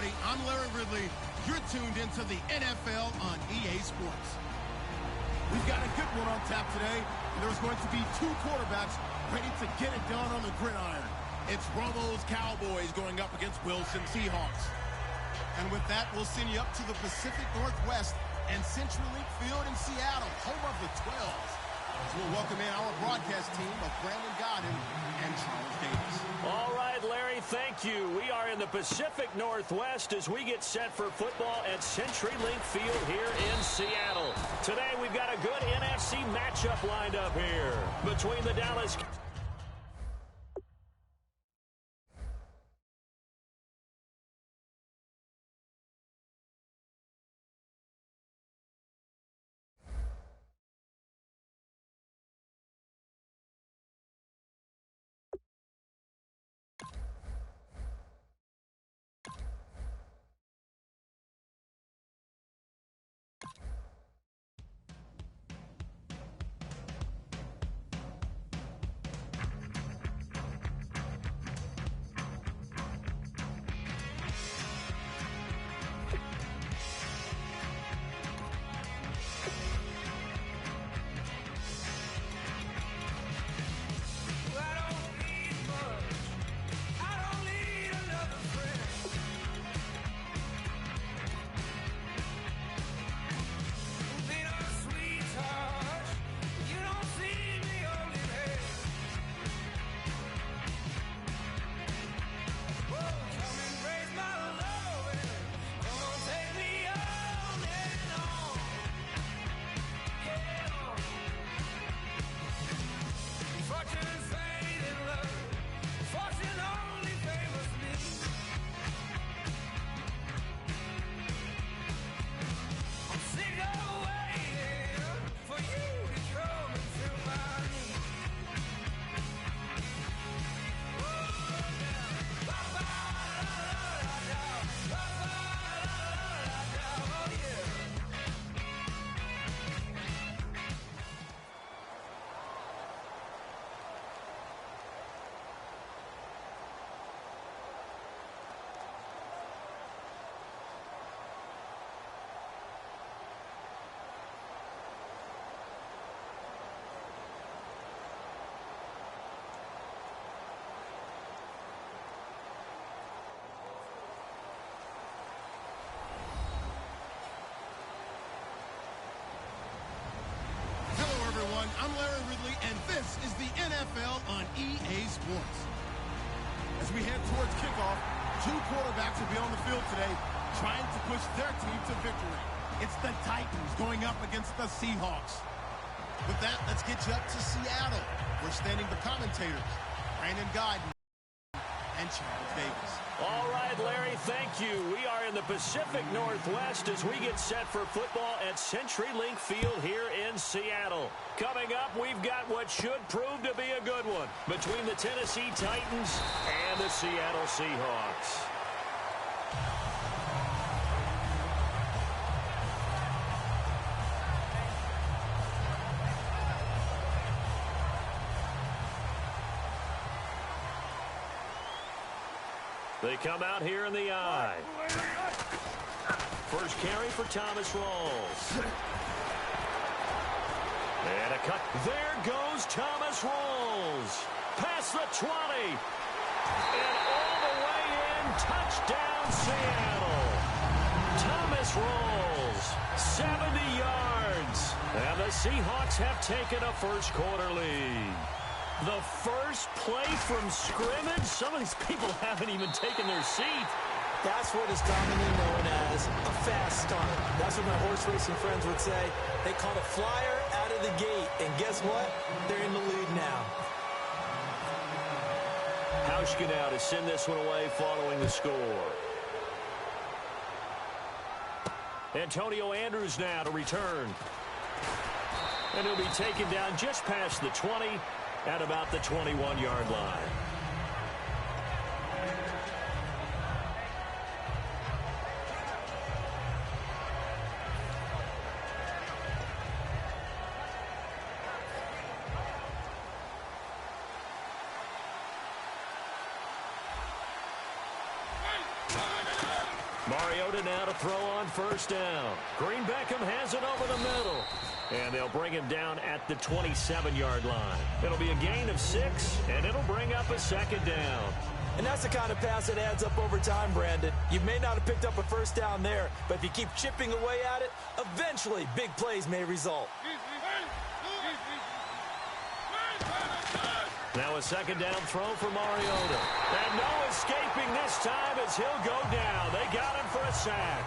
everybody. I'm Larry Ridley. You're tuned into the NFL on EA Sports. We've got a good one on tap today. There's going to be two quarterbacks ready to get it done on the gridiron. It's Romo's Cowboys going up against Wilson Seahawks. And with that, we'll send you up to the Pacific Northwest and CenturyLink Field in Seattle, home of the 12s. So we'll welcome in our broadcast team of Brandon Godden and Charles Davis. All right, Larry, thank you. We are in the Pacific Northwest as we get set for football at CenturyLink Field here in Seattle. Today, we've got a good NFC matchup lined up here between the Dallas I'm Larry Ridley, and this is the NFL on EA Sports. As we head towards kickoff, two quarterbacks will be on the field today trying to push their team to victory. It's the Titans going up against the Seahawks. With that, let's get you up to Seattle. We're standing the commentators, Brandon Godden and Charles Davis. All right, Larry, thank you. We are in the Pacific Northwest as we get set for football at CenturyLink Field here in Seattle. Coming up, we've got what should prove to be a good one between the Tennessee Titans and the Seattle Seahawks. They come out here in the eye. First carry for Thomas Rawls. And a cut. There goes Thomas Rawls. Past the 20. And all the way in. Touchdown, Seattle. Thomas Rawls. 70 yards. And the Seahawks have taken a first quarter lead. The first play from scrimmage? Some of these people haven't even taken their seat. That's what is commonly known as a fast start. That's what my horse racing friends would say. They caught a flyer out of the gate, and guess what? They're in the lead now. Hauschka now to send this one away following the score. Antonio Andrews now to return. And he'll be taken down just past the 20 at about the 21-yard line. Mariota now to throw on first down. Green Beckham has it over the middle. And they'll bring him down at the 27-yard line. It'll be a gain of 6, and it'll bring up a second down. And that's the kind of pass that adds up over time, Brandon. You may not have picked up a first down there, but if you keep chipping away at it, eventually big plays may result. Now a second down throw for Mariota. And no escaping this time as he'll go down. They got him for a sack.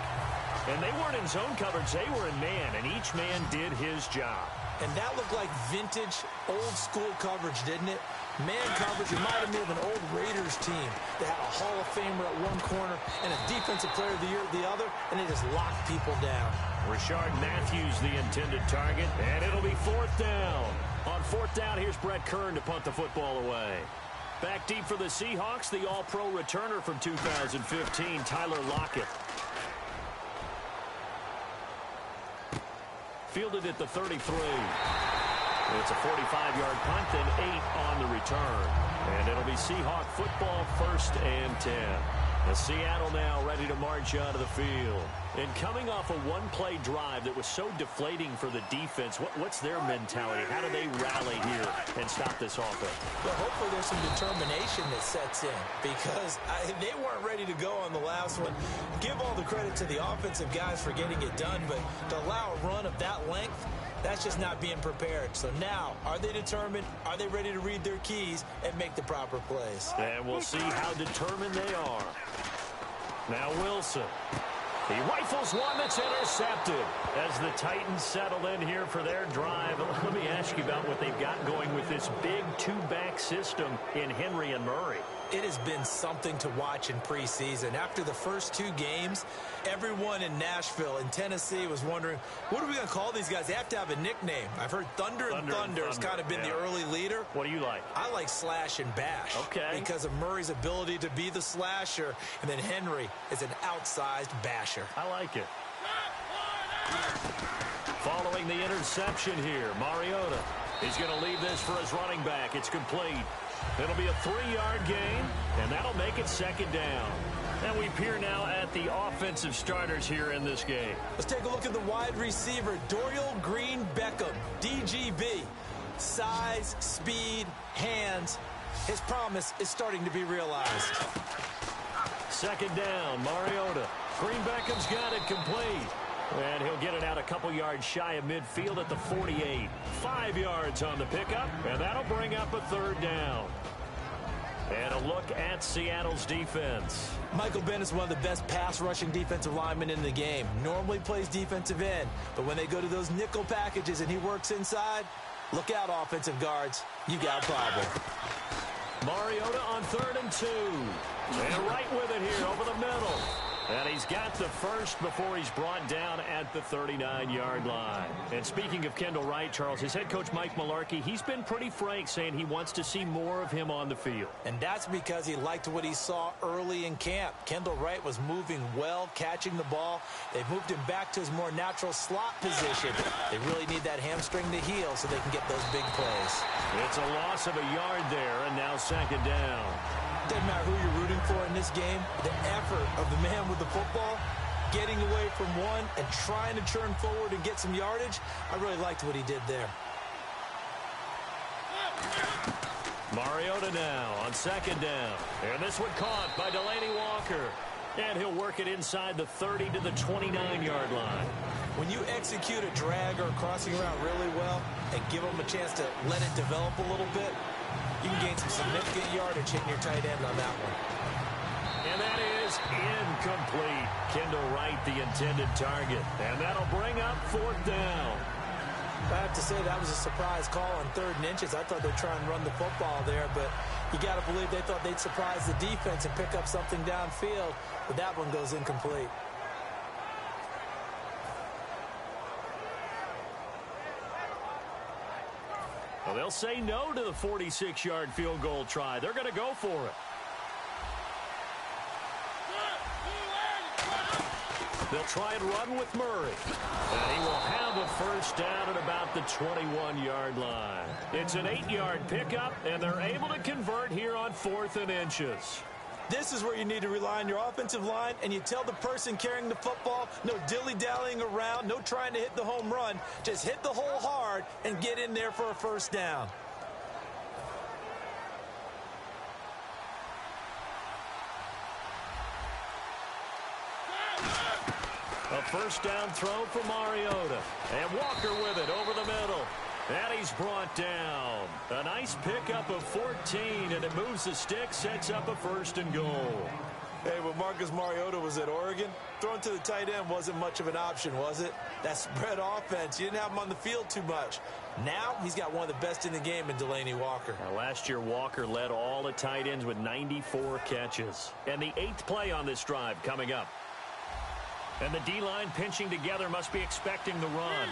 And they weren't in zone coverage. They were in man, and each man did his job. And that looked like vintage, old-school coverage, didn't it? Man coverage reminded me of an old Raiders team that had a Hall of Famer at one corner and a Defensive Player of the Year at the other, and they just locked people down. Rashard Matthews, the intended target, and it'll be 4th down. On 4th down, here's Brett Kern to punt the football away. Back deep for the Seahawks, the All-Pro returner from 2015, Tyler Lockett. Fielded at the 33. It's a 45-yard punt, then 8 on the return. And it'll be Seahawk football, 1st and 10. As Seattle now ready to march out of the field. And coming off a one-play drive that was so deflating for the defense, what's their mentality? How do they rally here and stop this offense? Well, hopefully there's some determination that sets in because they weren't ready to go on the last one. Give all the credit to the offensive guys for getting it done, but to allow a run of that length, that's just not being prepared. So now, are they determined? Are they ready to read their keys and make the proper plays? And we'll see how determined they are. Now Wilson. He rifles one that's intercepted as the Titans settle in here for their drive. Let me ask you about what they've got going with this big two-back system in Henry and Murray. It has been something to watch in preseason. After the first 2 games, everyone in Nashville and Tennessee was wondering, what are we going to call these guys? They have to have a nickname. I've heard Thunder and Thunder has kind of been the early leader. What do you like? I like Slash and Bash. Okay. Because of Murray's ability to be the slasher, and then Henry is an outsized basher. I like it. Following the interception here, Mariota. He's going to leave this for his running back. It's complete. It'll be a 3-yard gain, and that'll make it 2nd down. And we peer now at the offensive starters here in this game. Let's take a look at the wide receiver, Dorial Green Beckham, DGB. Size, speed, hands. His promise is starting to be realized. 2nd down, Mariota. Green Beckham's got it complete. And he'll get it out a couple yards shy of midfield at the 48. 5 yards on the pickup, and that'll bring up a 3rd down. And a look at Seattle's defense. Michael Bennett's one of the best pass-rushing defensive linemen in the game. Normally plays defensive end, but when they go to those nickel packages and he works inside, look out, offensive guards. You got a problem. Mariota on 3rd and 2. And right with it here over the middle. And he's got the first before he's brought down at the 39-yard line. And speaking of Kendall Wright, Charles, his head coach Mike Mularkey, he's been pretty frank saying he wants to see more of him on the field. And that's because he liked what he saw early in camp. Kendall Wright was moving well, catching the ball. They've moved him back to his more natural slot position. They really need that hamstring to heal so they can get those big plays. It's a loss of a yard there, and now 2nd down. Doesn't matter who you're rooting for in this game. The effort of the man with the football, getting away from one and trying to turn forward and get some yardage, I really liked what he did there. Mariota now on 2nd down. And this one caught by Delaney Walker. And he'll work it inside the 30 to the 29-yard line. When you execute a drag or a crossing route really well and give them a chance to let it develop a little bit, you can gain some significant yardage hitting your tight end on that one. And that is incomplete. Kendall Wright, the intended target. And that'll bring up 4th down. I have to say that was a surprise call on 3rd and inches. I thought they'd try and run the football there, but you got to believe they thought they'd surprise the defense and pick up something downfield, but that one goes incomplete. Well, they'll say no to the 46-yard field goal try. They're going to go for it. They'll try and run with Murray. And he will have a first down at about the 21-yard line. It's an 8-yard pickup, and they're able to convert here on 4th and inches. This is where you need to rely on your offensive line, and you tell the person carrying the football, no dilly-dallying around, no trying to hit the home run. Just hit the hole hard and get in there for a first down. A first down throw for Mariota. And Walker with it over the middle. And he's brought down. A nice pickup of 14, and it moves the stick, sets up a first and goal. Hey, when Marcus Mariota was at Oregon, throwing to the tight end wasn't much of an option, was it? That spread offense, you didn't have him on the field too much. Now he's got one of the best in the game in Delaney Walker. Now, last year, Walker led all the tight ends with 94 catches. And the 8th play on this drive coming up. And the D-line pinching together, must be expecting the run.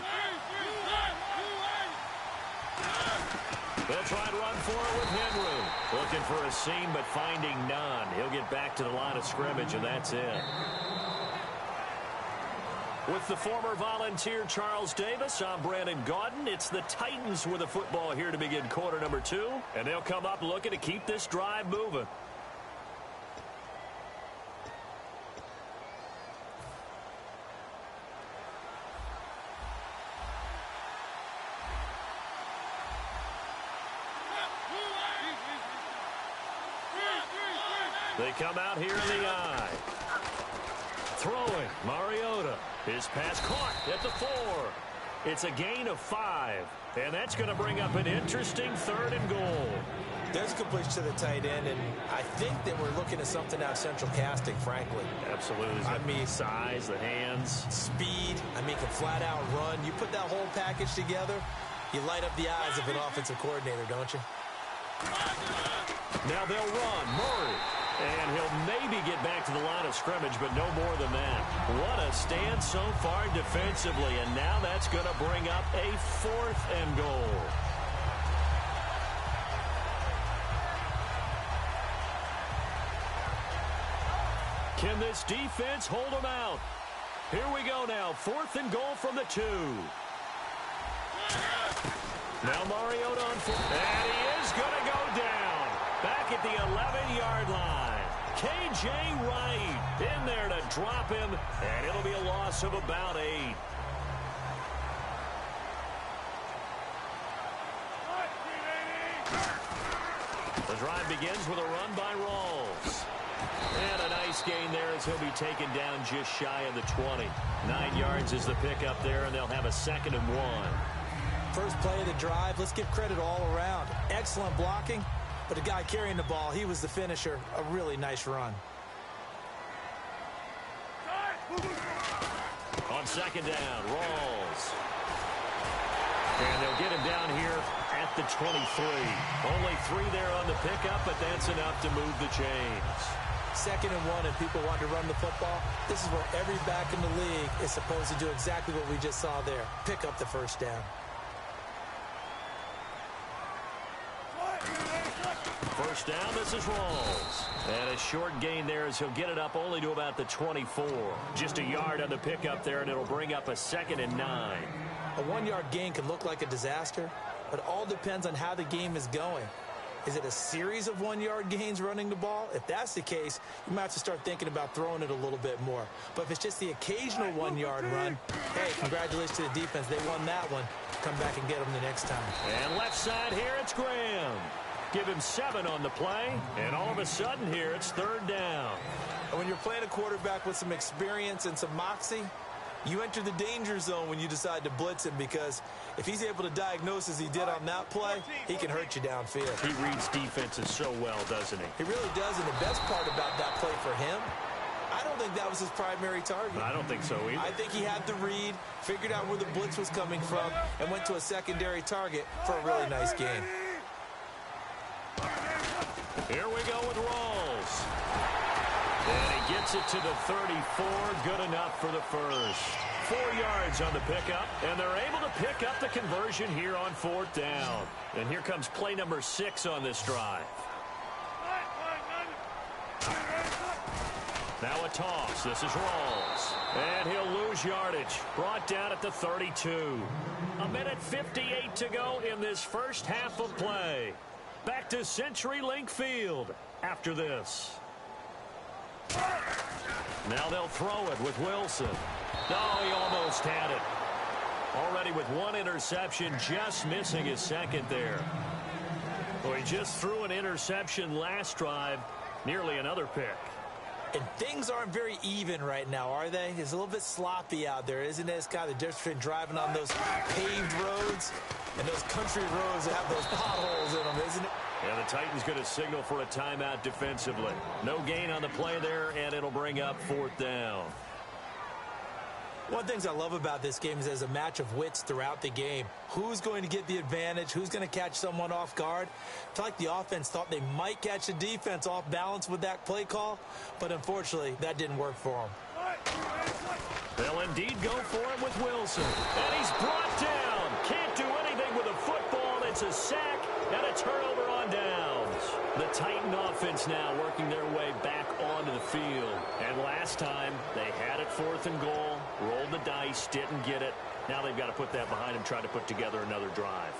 They'll try and run for it with Henry. Looking for a seam, but finding none. He'll get back to the line of scrimmage, and that's it. With the former Volunteer Charles Davis, I'm Brandon Gaudin. It's the Titans with the football here to begin quarter number 2. And they'll come up looking to keep this drive moving. They come out here in the eye. Throwing, Mariota. His pass caught at the 4. It's a gain of 5. And that's going to bring up an interesting 3rd and goal. There's completion to the tight end, and I think that we're looking at something out of central casting, frankly. Absolutely. I mean, size, the hands. Speed. I mean, can flat out run. You put that whole package together, you light up the eyes of an offensive coordinator, don't you? Now they'll run. Murray. And he'll maybe get back to the line of scrimmage, but no more than that. What a stand so far defensively, and now that's going to bring up a 4th and goal. Can this defense hold them out? Here we go now. 4th and goal from the 2. Now Mariota on 4. And he is going to go down. Back at the 11-yard line. K.J. Wright in there to drop him, and it'll be a loss of about 8. The drive begins with a run by Rawls. And a nice gain there as he'll be taken down just shy of the 20. 9 yards is the pickup there, and they'll have a 2nd and 1. First play of the drive, let's give credit all around. Excellent blocking. But the guy carrying the ball, he was the finisher. A really nice run. On 2nd down, Rawls. And they'll get him down here at the 23. Only 3 there on the pickup, but that's enough to move the chains. 2nd and 1, and people want to run the football. This is where every back in the league is supposed to do exactly what we just saw there. Pick up the first down. First down, this is Rawls. And a short gain there as he'll get it up only to about the 24. Just a yard on the pickup there, and it'll bring up a 2nd and 9. A 1-yard gain can look like a disaster, but it all depends on how the game is going. Is it a series of 1-yard gains running the ball? If that's the case, you might have to start thinking about throwing it a little bit more. But if it's just the occasional 1-yard run, hey, congratulations to the defense. They won that one. Come back and get them the next time. And left side here, it's Graham. Give him 7 on the play, and all of a sudden here, it's 3rd down. And when you're playing a quarterback with some experience and some moxie, you enter the danger zone when you decide to blitz him, because if he's able to diagnose as he did on that play, he can hurt you downfield. He reads defenses so well, doesn't he? He really does, and the best part about that play for him, I don't think that was his primary target. I don't think so either. I think he had the read, figured out where the blitz was coming from, and went to a secondary target for a really nice game. Here we go with Rawls. And he gets it to the 34. Good enough for the first. 4 yards on the pickup, and they're able to pick up the conversion here on 4th down. And here comes play number 6 on this drive. Now a toss. This is Rawls. And he'll lose yardage. Brought down at the 32. 1:58 to go in this first half of play. Back to CenturyLink Field after this. Now they'll throw it with Wilson. Oh, he almost had it. Already with one interception, just missing his second there. Well, he just threw an interception last drive, nearly another pick. And things aren't very even right now, are they? It's a little bit sloppy out there, isn't it? It's kind of the difference between driving on those paved roads and those country roads that have those potholes in them, isn't it? And the Titans going to signal for a timeout defensively. No gain on the play there, and it'll bring up 4th down. One of the things I love about this game is there's a match of wits throughout the game. Who's going to get the advantage? Who's going to catch someone off guard? I feel like the offense thought they might catch the defense off balance with that play call, but unfortunately, that didn't work for them. They'll indeed go for it with Wilson. And he's brought down. Can't do anything with a football. It's a sack and a turnover on downs. The Titan offense now working their way back onto the field. And last time, they had it 4th and goal, rolled the dice, didn't get it. Now they've got to put that behind them, try to put together another drive.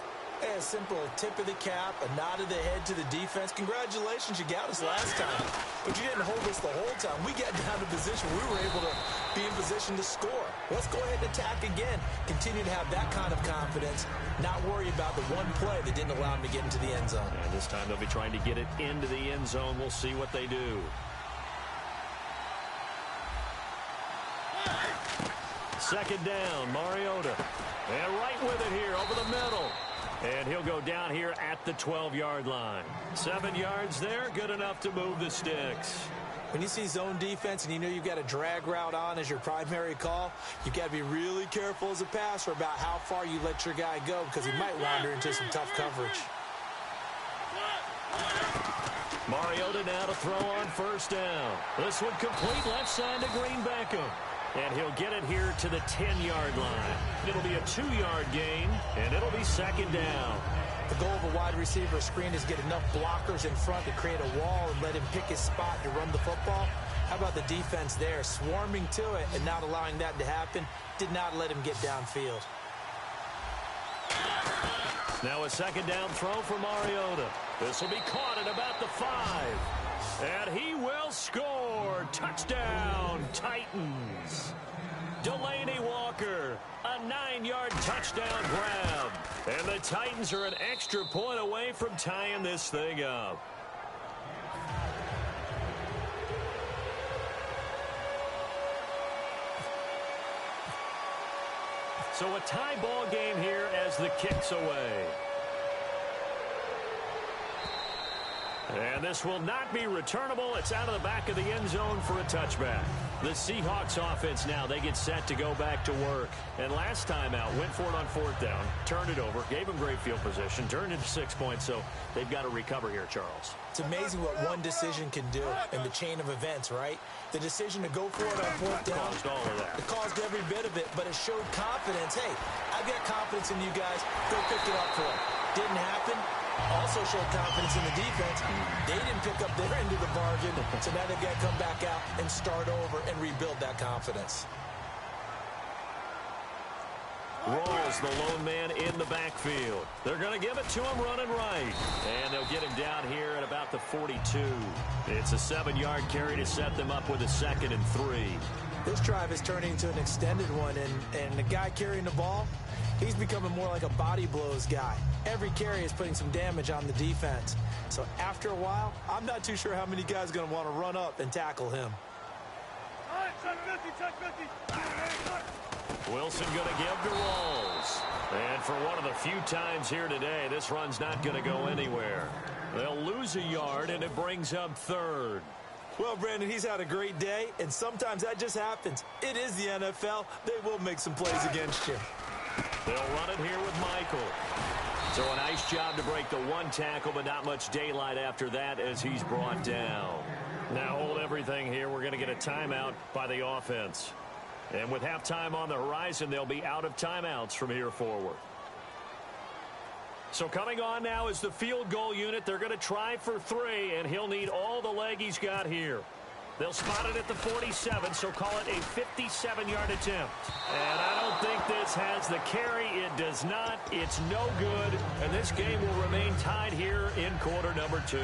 A simple tip of the cap, a nod of the head to the defense. Congratulations, you got us last time. But you didn't hold us the whole time. We got down to position. We were able to be in position to score. Let's go ahead and attack again. Continue to have that kind of confidence. Not worry about the one play that didn't allow them to get into the end zone. And this time they'll be trying to get it into the end zone. We'll see what they do. Second down, Mariota. And right with it here over the middle. And he'll go down here at the 12-yard line. 7 yards there, good enough to move the sticks. When you see zone defense and you know you've got a drag route on as your primary call, you've got to be really careful as a passer about how far you let your guy go because he might wander into some tough coverage. Mariota now to throw on 1st down. This one complete left side to Green Beckham. And he'll get it here to the 10-yard line. It'll be a 2-yard gain, and it'll be 2nd down. The goal of a wide receiver screen is get enough blockers in front to create a wall and let him pick his spot to run the football. How about the defense there, swarming to it and not allowing that to happen? Did not let him get downfield. Now a 2nd down throw for Mariota. This will be caught at about the 5. And he will score. Touchdown, Titans. Delaney Walker, a 9-yard touchdown grab. And the Titans are an extra point away from tying this thing up. So a tie ball game here as the kick's away. And this will not be returnable. It's out of the back of the end zone for a touchback. The Seahawks offense now, they get set to go back to work. And last time out, went for it on 4th down, turned it over, gave them great field position, turned it to 6 points, so they've got to recover here, Charles. It's amazing what one decision can do in the chain of events, right? The decision to go for it on 4th down. Caused all of that. It caused every bit of it, but it showed confidence. Hey, I've got confidence in you guys. Go pick it up for it. Didn't happen. Also showed confidence in the defense. They didn't pick up their end of the bargain, so now they've got to come back out and start over and rebuild that confidence. Rolls the lone man in the backfield. They're going to give it to him running right. And they'll get him down here at about the 42. It's a 7-yard carry to set them up with a 2nd and 3. This drive is turning into an extended one, and the guy carrying the ball, he's becoming more like a body blows guy. Every carry is putting some damage on the defense. So after a while, I'm not too sure how many guys are going to want to run up and tackle him. Wilson going to give to Rolls. And for one of the few times here today, this run's not going to go anywhere. They'll lose a yard, and it brings up 3rd. Well, Brandon, he's had a great day, and sometimes that just happens. It is the NFL. They will make some plays against you. They'll run it here with Michael. So a nice job to break the 1 tackle, but not much daylight after that as he's brought down. Now hold everything here. We're going to get a timeout by the offense. And with halftime on the horizon, they'll be out of timeouts from here forward. So coming on now is the field goal unit. They're going to try for 3, and he'll need all the leg he's got here. They'll spot it at the 47, so call it a 57-yard attempt. And I don't think this has the carry. It does not. It's no good. And this game will remain tied here in quarter number 2.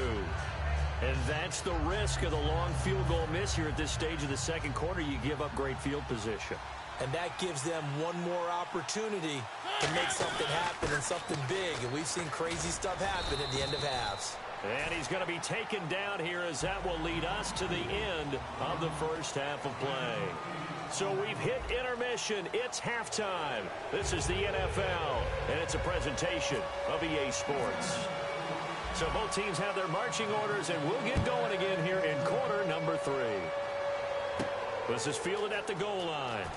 And that's the risk of the long field goal miss here at this stage of the second quarter. You give up great field position. And that gives them one more opportunity to make something happen and something big. And we've seen crazy stuff happen at the end of halves. And he's going to be taken down here as that will lead us to the end of the first half of play. So we've hit intermission. It's halftime. This is the NFL, and it's a presentation of EA Sports. So both teams have their marching orders, and we'll get going again here in quarter number 3. This is fielded at the goal line.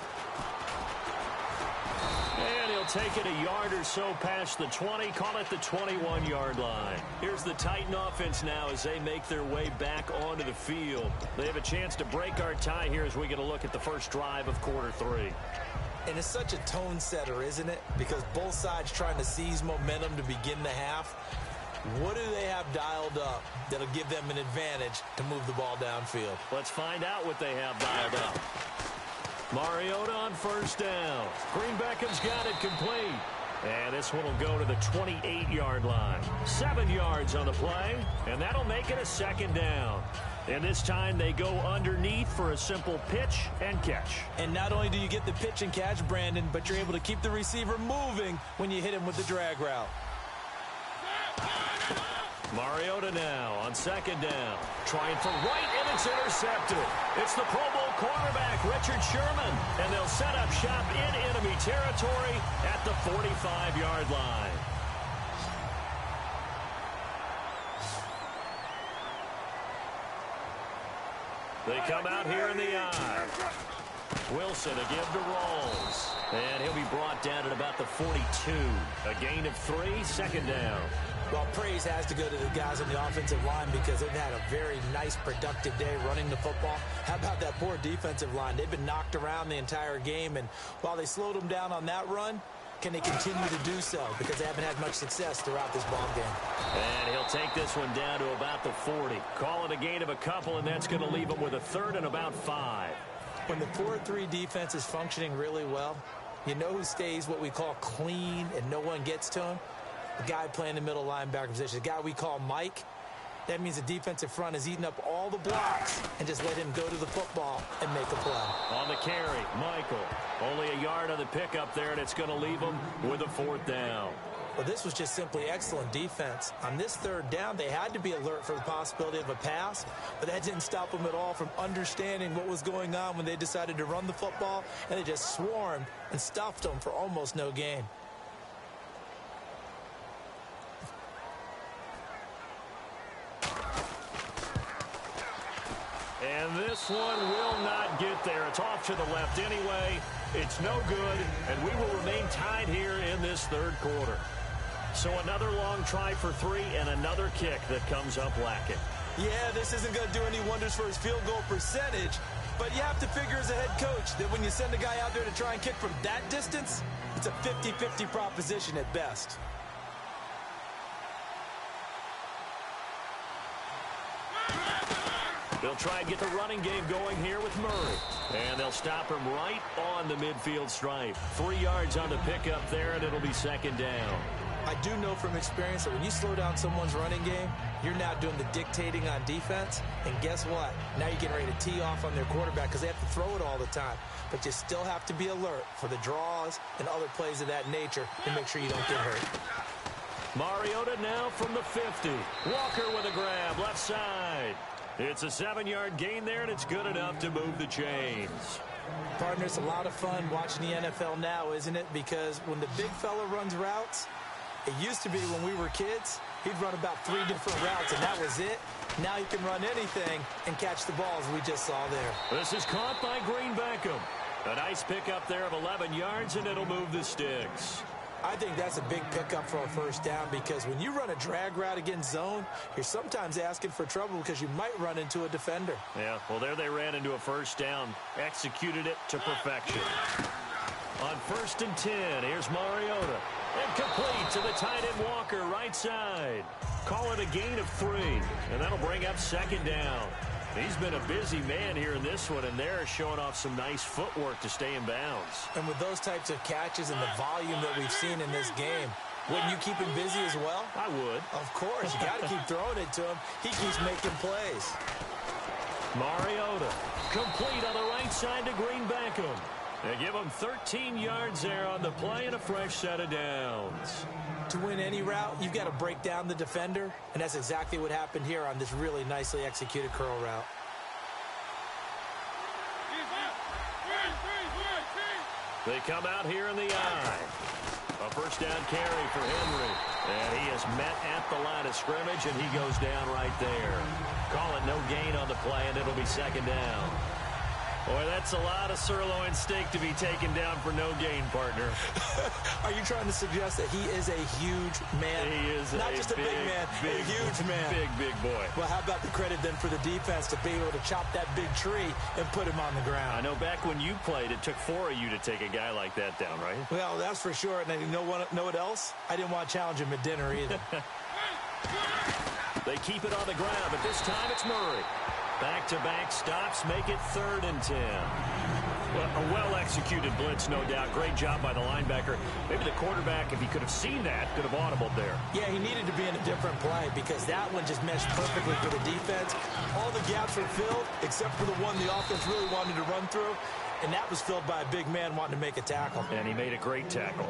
And he'll take it a yard or so past the 20, call it the 21-yard line. Here's the Titan offense now as they make their way back onto the field. They have a chance to break our tie here as we get a look at the first drive of quarter 3. And it's such a tone setter, isn't it? Because both sides trying to seize momentum to begin the half. What do they have dialed up that'll give them an advantage to move the ball downfield? Let's find out what they have dialed up. Mariota on first down. Green Beckham's got it complete. And this one will go to the 28-yard line. 7 yards on the play, and that'll make it a second down. And this time they go underneath for a simple pitch and catch. And not only do you get the pitch and catch, Brandon, but you're able to keep the receiver moving when you hit him with the drag route. Mariota now on second down. Trying for right, and it's intercepted. It's the Pro Bowl quarterback, Richard Sherman. And they'll set up shop in enemy territory at the 45-yard line. They come out here in the eye. Wilson again to Rolls. And he'll be brought down at about the 42. A gain of 3, second down. Well, praise has to go to the guys on the offensive line because they've had a very nice, productive day running the football. How about that poor defensive line? They've been knocked around the entire game, and while they slowed them down on that run, can they continue to do so? Because they haven't had much success throughout this ball game. And he'll take this one down to about the 40. Call it a gain of a couple, and that's going to leave them with a third and about 5. When the 4-3 defense is functioning really well, you know who stays what we call clean and no one gets to him? The guy playing the middle linebacker position, the guy we call Mike. That means the defensive front is eating up all the blocks and just let him go to the football and make a play. On the carry, Michael. Only a yard on the pickup there, and it's going to leave him with a 4th down. Well, this was just simply excellent defense. On this 3rd down, they had to be alert for the possibility of a pass, but that didn't stop them at all from understanding what was going on when they decided to run the football, and they just swarmed and stuffed them for almost no gain. And this one will not get there. It's off to the left anyway. It's no good, and we will remain tied here in this 3rd quarter. So another long try for 3 and another kick that comes up lacking. Yeah, this isn't going to do any wonders for his field goal percentage, but you have to figure as a head coach that when you send a guy out there to try and kick from that distance, it's a 50-50 proposition at best. They'll try and get the running game going here with Murray. And they'll stop him right on the midfield stripe. 3 yards on the pickup there, and it'll be second down. I do know from experience that when you slow down someone's running game, you're now doing the dictating on defense. And guess what? Now you're getting ready to tee off on their quarterback because they have to throw it all the time. But you still have to be alert for the draws and other plays of that nature to make sure you don't get hurt. Mariota now from the 50. Walker with a grab, left side. It's a 7-yard gain there, and it's good enough to move the chains. Partner, it's a lot of fun watching the NFL now, isn't it? Because when the big fella runs routes, it used to be when we were kids, he'd run about 3 different routes, and that was it. Now he can run anything and catch the balls we just saw there. This is caught by Green Beckham. A nice pickup there of 11 yards, and it'll move the sticks. I think that's a big pickup for a first down because when you run a drag route against zone, you're sometimes asking for trouble because you might run into a defender. Yeah, well, there they ran into a first down, executed it to perfection. On 1st and 10, here's Mariota. And complete to the tight end Walker, right side. Call it a gain of 3, and that'll bring up second down. He's been a busy man here in this one, and they're showing off some nice footwork to stay in bounds. And with those types of catches and the volume that we've seen in this game, Wouldn't you keep him busy as well? I would. Of course. You got to keep throwing it to him. He keeps making plays. Mariota, complete on the right side to Green Beckham. They give him 13 yards there on the play and a fresh set of downs. To win any route, you've got to break down the defender, and that's exactly what happened here on this really nicely executed curl route. They come out here in the eye. A first down carry for Henry. And he is met at the line of scrimmage, and he goes down right there. Call it no gain on the play, and it'll be second down. Boy, that's a lot of sirloin steak to be taken down for no gain, partner. Are you trying to suggest that he is a huge man? He is not just a big man, a huge man. Big boy. Well, how about the credit then for the defense to be able to chop that big tree and put him on the ground? I know back when you played, it took 4 of you to take a guy like that down, right? Well, that's for sure. And you know what else? I didn't want to challenge him at dinner either. They keep it on the ground, but this time it's Murray. Back-to-back stops make it 3rd and 10. Well, a well-executed blitz, no doubt. Great job by the linebacker. Maybe the quarterback, if he could have seen that, could have audibled there. Yeah, he needed to be in a different play because that one just meshed perfectly for the defense. All the gaps were filled except for the one the offense really wanted to run through, and that was filled by a big man wanting to make a tackle. And he made a great tackle.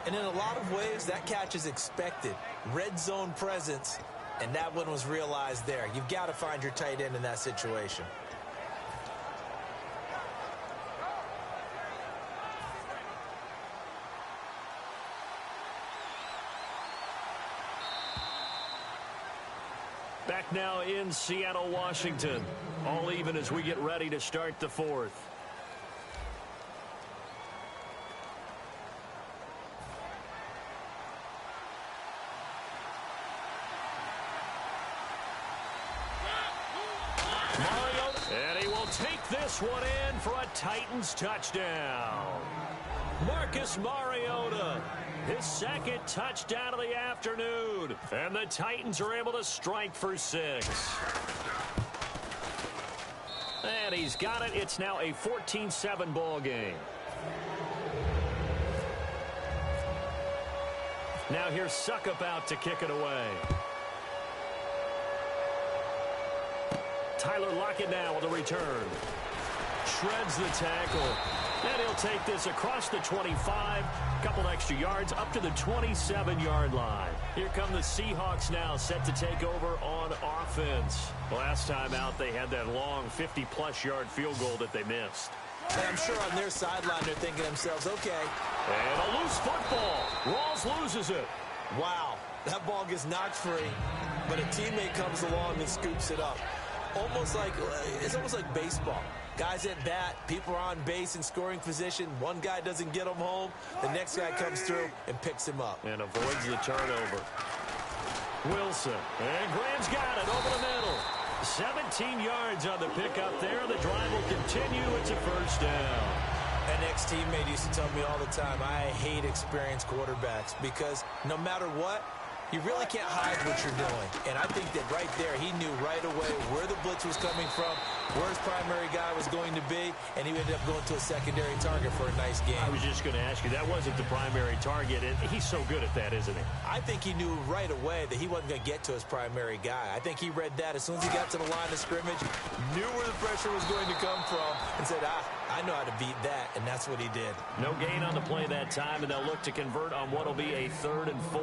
And in a lot of ways, that catch is expected. Red zone presence. And that one was realized there. You've got to find your tight end in that situation. Back now in Seattle, Washington. All even as we get ready to start the 4th. And he will take this one in for a Titans touchdown. Marcus Mariota, his 2nd touchdown of the afternoon. And the Titans are able to strike for 6. And he's got it. It's now a 14-7 ball game. Now here's Suckup out to kick it away. Tyler Lockett now with a return. Shreds the tackle. And he'll take this across the 25. Couple extra yards up to the 27-yard line. Here come the Seahawks now set to take over on offense. Last time out, they had that long 50-plus yard field goal that they missed. And I'm sure on their sideline they're thinking to themselves, okay. And a loose football. Rawls loses it. Wow, that ball gets knocked free, but a teammate comes along and scoops it up. It's almost like baseball. Guys at bat, people are on base in scoring position. One guy doesn't get him home. The next guy comes through and picks him up. And avoids the turnover. Wilson. And Graham's got it over the middle. 17 yards on the pickup there. The drive will continue. It's a first down. An ex-teammate used to tell me all the time, I hate experienced quarterbacks because no matter what, you really can't hide what you're doing. And I think that right there, he knew right away where the blitz was coming from, where his primary guy was going to be, and he ended up going to a secondary target for a nice game. I was just going to ask you, that wasn't the primary target, and he's so good at that, isn't he? I think he knew right away that he wasn't going to get to his primary guy. I think he read that as soon as he got to the line of scrimmage, knew where the pressure was going to come from, and said, I know how to beat that, and that's what he did. No gain on the play that time, and they'll look to convert on what will be a 3rd and 4.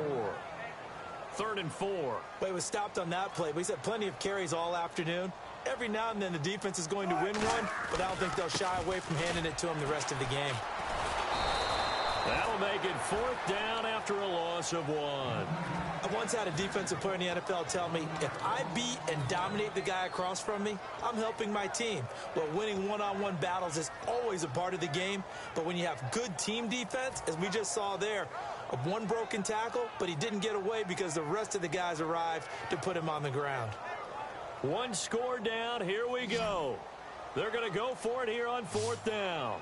3rd and 4. Well, he was stopped on that play, but he's had plenty of carries all afternoon. Every now and then the defense is going to win one, but I don't think they'll shy away from handing it to him the rest of the game. That'll make it 4th down after a loss of 1. I once had a defensive player in the NFL tell me, if I beat and dominate the guy across from me, I'm helping my team. Well, winning one-on-one battles is always a part of the game, but when you have good team defense, as we just saw there, one broken tackle, but he didn't get away because the rest of the guys arrived to put him on the ground. 1 score down. Here we go. They're going to go for it here on 4th down.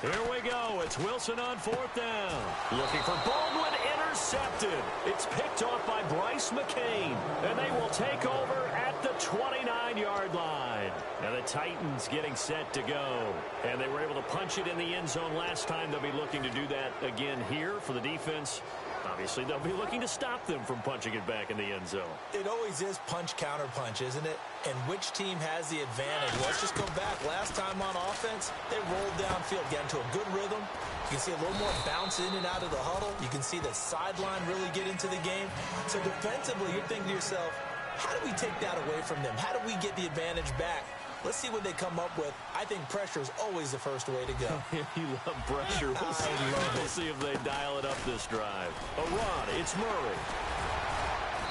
Here we go. It's Wilson on fourth down. Looking for Baldwin, intercepted. It's picked off by Bryce McCain. And they will take over at the 29-yard line. Now the Titans getting set to go. And they were able to punch it in the end zone last time. They'll be looking to do that again here for the defense. Obviously, they'll be looking to stop them from punching it back in the end zone. It always is punch-counter-punch, isn't it? And which team has the advantage? Let's just go back. Last time on offense, they rolled downfield, got into a good rhythm. You can see a little more bounce in and out of the huddle. You can see the sideline really get into the game. So defensively, you're thinking to yourself, how do we take that away from them? How do we get the advantage back? Let's see what they come up with. I think pressure is always the first way to go. You love pressure. We'll see if they dial it up this drive. A run. It's Murray.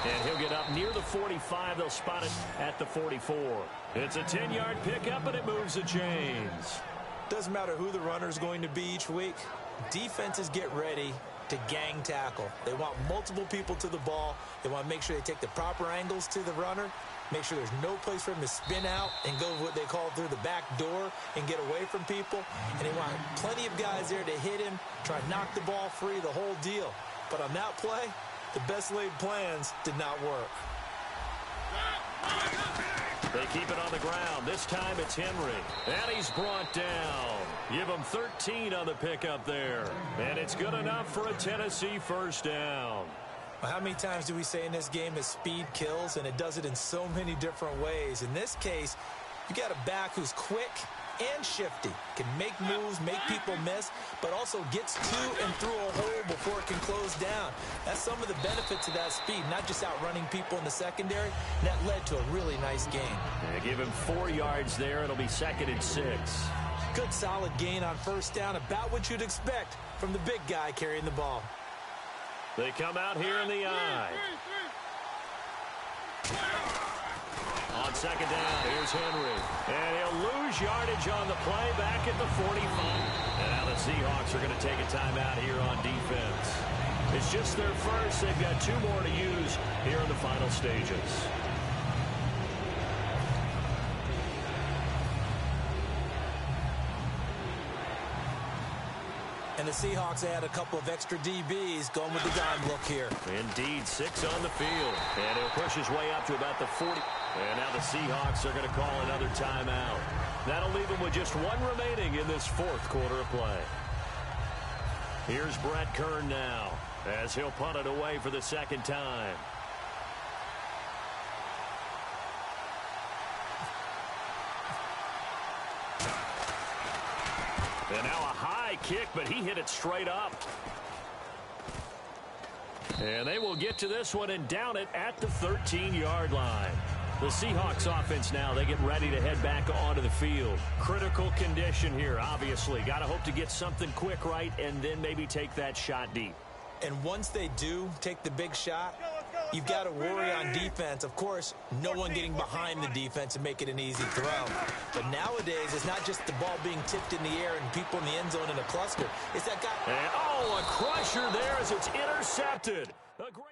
And he'll get up near the 45. They'll spot it at the 44. It's a 10-yard pickup, and it moves the chains. Doesn't matter who the runner is going to be each week. Defenses get ready to gang tackle. They want multiple people to the ball. They want to make sure they take the proper angles to the runner. Make sure there's no place for him to spin out and go what they call through the back door and get away from people. And they want plenty of guys there to hit him, try to knock the ball free, the whole deal. But on that play, the best laid plans did not work. They keep it on the ground. This time it's Henry. And he's brought down. Give him 13 on the pickup there. And it's good enough for a Tennessee first down. How many times do we say in this game that speed kills, and it does it in so many different ways? In this case, you got a back who's quick and shifty, can make moves, make people miss, but also gets to and through a hole before it can close down. That's some of the benefits of that speed, not just outrunning people in the secondary. That led to a really nice gain. Yeah, give him 4 yards there. It'll be 2nd and 6. Good solid gain on first down, about what you'd expect from the big guy carrying the ball. They come out here in the eye. On 2nd down, here's Henry. And he'll lose yardage on the play back at the 45. And now the Seahawks are going to take a timeout here on defense. It's just their first. They've got 2 more to use here in the final stages. And the Seahawks add a couple of extra DBs going with the dime look here. Indeed, 6 on the field. And he'll push his way up to about the 40. And now the Seahawks are going to call another timeout. That'll leave them with just 1 remaining in this 4th quarter of play. Here's Brett Kern now as he'll punt it away for the 2nd time. And now a high kick, but he hit it straight up. And they will get to this one and down it at the 13-yard line. The Seahawks offense now, they get ready to head back onto the field. Critical condition here, obviously. Got to hope to get something quick right and then maybe take that shot deep. And once they do take the big shot, you've got to worry on defense. Of course, no one getting behind the defense and make it an easy throw. But nowadays, it's not just the ball being tipped in the air and people in the end zone in a cluster. It's that guy. And, oh, a crusher there as it's intercepted. A great.